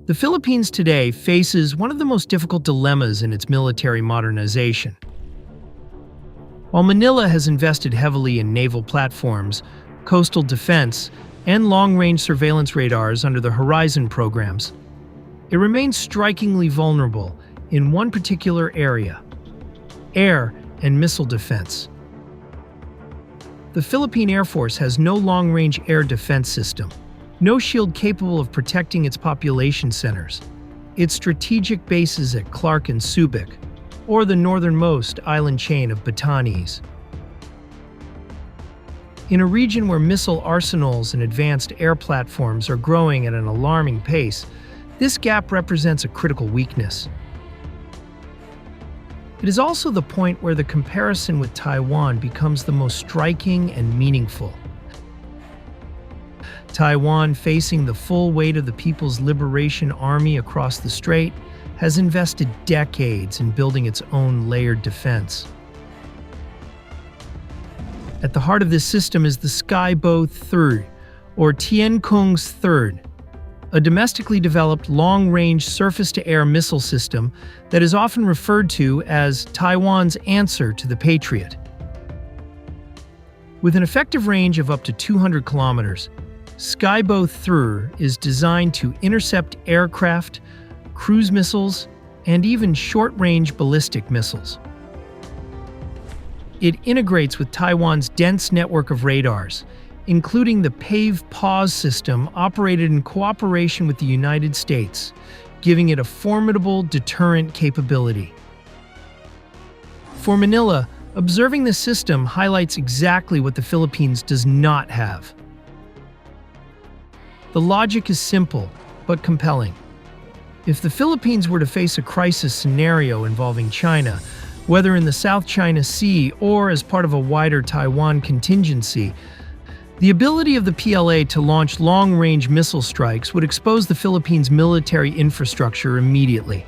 The Philippines today faces one of the most difficult dilemmas in its military modernization. While Manila has invested heavily in naval platforms, coastal defense, and long-range surveillance radars under the Horizon programs, it remains strikingly vulnerable in one particular area: air and missile defense. The Philippine Air Force has no long-range air defense system, no shield capable of protecting its population centers, its strategic bases at Clark and Subic, or the northernmost island chain of Batanes. In a region where missile arsenals and advanced air platforms are growing at an alarming pace, this gap represents a critical weakness. It is also the point where the comparison with Taiwan becomes the most striking and meaningful. Taiwan, facing the full weight of the People's Liberation Army across the strait, has invested decades in building its own layered defense. At the heart of this system is the Skybow III, or Tien Kung's Third, a domestically developed long-range surface-to-air missile system that is often referred to as Taiwan's answer to the Patriot. With an effective range of up to 200 kilometers, Skybow III is designed to intercept aircraft, cruise missiles, and even short-range ballistic missiles. It integrates with Taiwan's dense network of radars, including the PAVE-PAWS system operated in cooperation with the United States, giving it a formidable deterrent capability. For Manila, observing the system highlights exactly what the Philippines does not have. The logic is simple, but compelling. If the Philippines were to face a crisis scenario involving China, whether in the South China Sea or as part of a wider Taiwan contingency, the ability of the PLA to launch long-range missile strikes would expose the Philippines' military infrastructure immediately.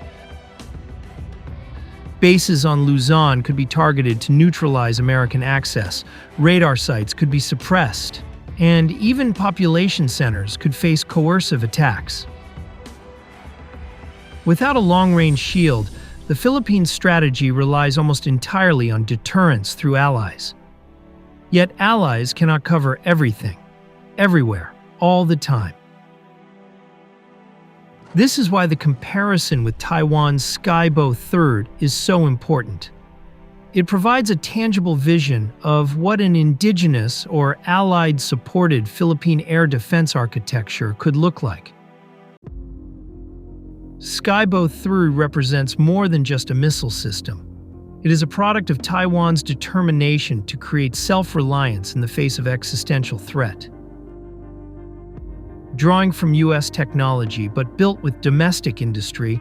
Bases on Luzon could be targeted to neutralize American access, radar sites could be suppressed, and even population centers could face coercive attacks. Without a long-range shield, the Philippines' strategy relies almost entirely on deterrence through allies. Yet allies cannot cover everything, everywhere, all the time. This is why the comparison with Taiwan's Skybow III is so important. It provides a tangible vision of what an indigenous or allied-supported Philippine air defense architecture could look like. Skybow III represents more than just a missile system. It is a product of Taiwan's determination to create self-reliance in the face of existential threat. Drawing from U.S. technology but built with domestic industry,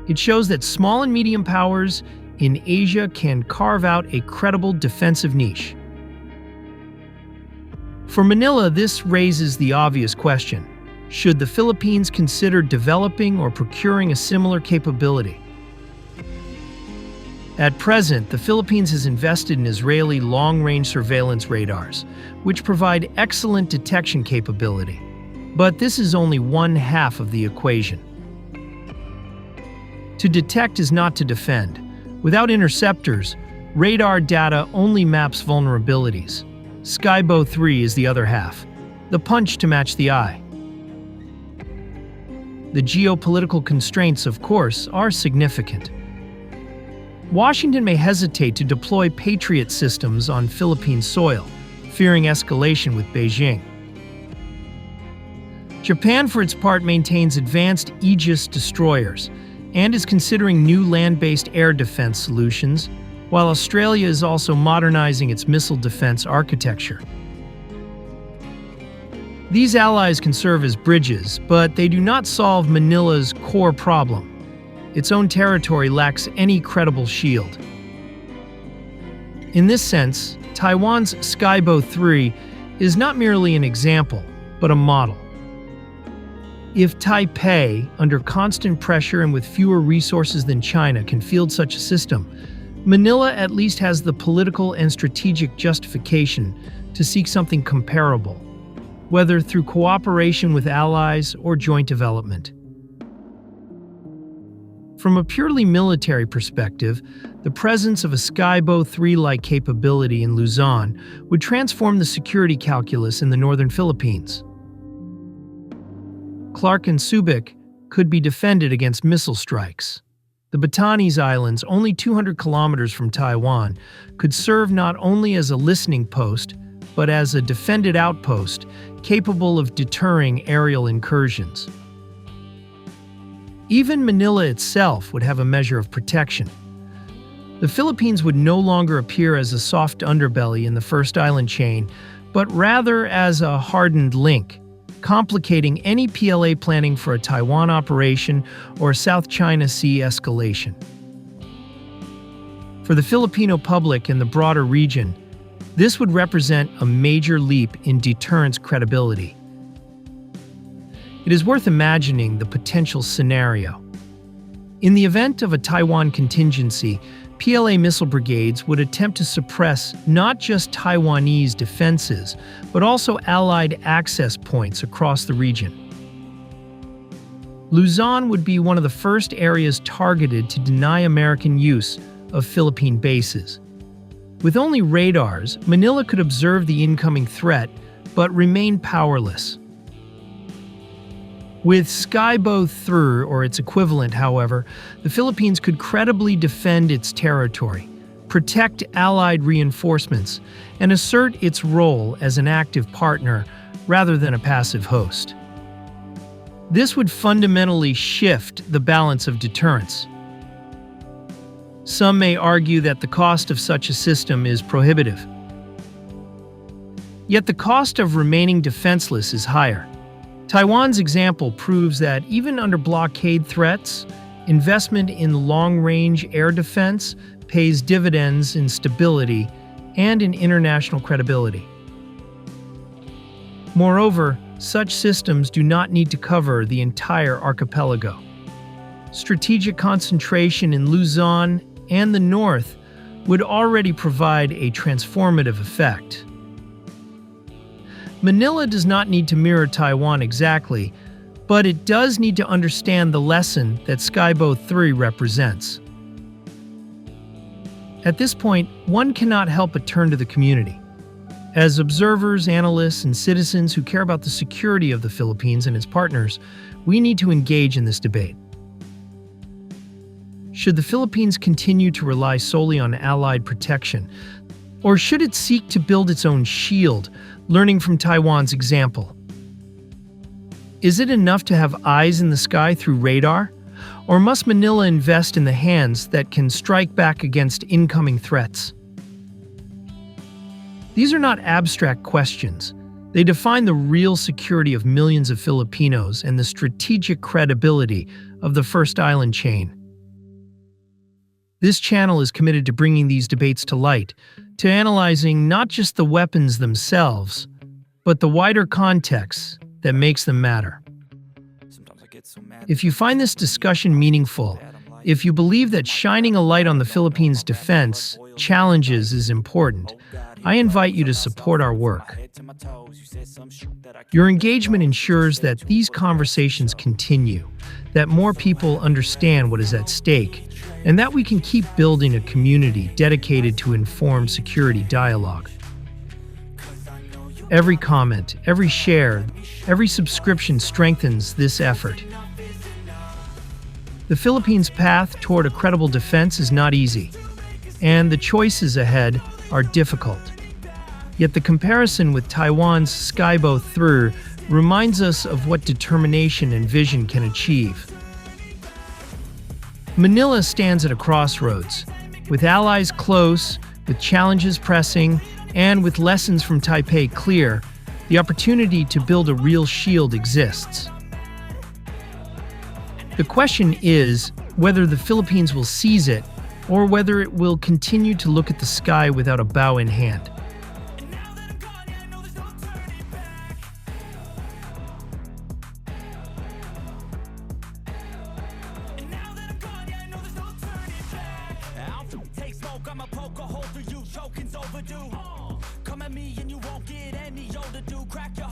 it shows that small and medium powers in Asia can carve out a credible defensive niche. For Manila, this raises the obvious question: should the Philippines consider developing or procuring a similar capability? At present, the Philippines has invested in Israeli long-range surveillance radars, which provide excellent detection capability. But this is only one half of the equation. To detect is not to defend. Without interceptors, radar data only maps vulnerabilities. Skybow III is the other half, the punch to match the eye. The geopolitical constraints, of course, are significant. Washington may hesitate to deploy Patriot systems on Philippine soil, fearing escalation with Beijing. Japan, for its part, maintains advanced Aegis destroyers and is considering new land-based air defense solutions, while Australia is also modernizing its missile defense architecture. These allies can serve as bridges, but they do not solve Manila's core problem. Its own territory lacks any credible shield. In this sense, Taiwan's Skybow III is not merely an example, but a model. If Taipei, under constant pressure and with fewer resources than China, can field such a system, Manila at least has the political and strategic justification to seek something comparable, whether through cooperation with allies or joint development. From a purely military perspective, the presence of a Skybow 3-like capability in Luzon would transform the security calculus in the northern Philippines. Clark and Subic could be defended against missile strikes. The Batanes Islands, only 200 kilometers from Taiwan, could serve not only as a listening post, but as a defended outpost capable of deterring aerial incursions. Even Manila itself would have a measure of protection. The Philippines would no longer appear as a soft underbelly in the first island chain, but rather as a hardened link, complicating any PLA planning for a Taiwan operation or South China Sea escalation. For the Filipino public and the broader region, this would represent a major leap in deterrence credibility. It is worth imagining the potential scenario. In the event of a Taiwan contingency, PLA missile brigades would attempt to suppress not just Taiwanese defenses, but also Allied access points across the region. Luzon would be one of the first areas targeted to deny American use of Philippine bases. With only radars, Manila could observe the incoming threat, but remain powerless. With Skybow 3 or its equivalent, however, the Philippines could credibly defend its territory, protect Allied reinforcements, and assert its role as an active partner rather than a passive host. This would fundamentally shift the balance of deterrence. Some may argue that the cost of such a system is prohibitive. Yet the cost of remaining defenseless is higher. Taiwan's example proves that even under blockade threats, investment in long-range air defense pays dividends in stability and in international credibility. Moreover, such systems do not need to cover the entire archipelago. Strategic concentration in Luzon and the north would already provide a transformative effect. Manila does not need to mirror Taiwan exactly, but it does need to understand the lesson that Skybow 3 represents. At this point, one cannot help but turn to the community. As observers, analysts, and citizens who care about the security of the Philippines and its partners, we need to engage in this debate. Should the Philippines continue to rely solely on Allied protection, or should it seek to build its own shield, learning from Taiwan's example? Is it enough to have eyes in the sky through radar? Or must Manila invest in the hands that can strike back against incoming threats? These are not abstract questions. They define the real security of millions of Filipinos and the strategic credibility of the first island chain. This channel is committed to bringing these debates to light, to analyzing not just the weapons themselves, but the wider context that makes them matter. If you find this discussion meaningful, if you believe that shining a light on the Philippines' defense challenges is important, I invite you to support our work. Your engagement ensures that these conversations continue, that more people understand what is at stake, and that we can keep building a community dedicated to informed security dialogue. Every comment, every share, every subscription strengthens this effort. The Philippines' path toward a credible defense is not easy, and the choices ahead are difficult. Yet the comparison with Taiwan's Skybow 3 reminds us of what determination and vision can achieve. Manila stands at a crossroads, with allies close, with challenges pressing, and with lessons from Taipei clear. The opportunity to build a real shield exists. The question is whether the Philippines will seize it or whether it will continue to look at the sky without a bow in hand. I'ma poke a hole through you, choking's overdue. Come at me and you won't get any older, dude. Crack your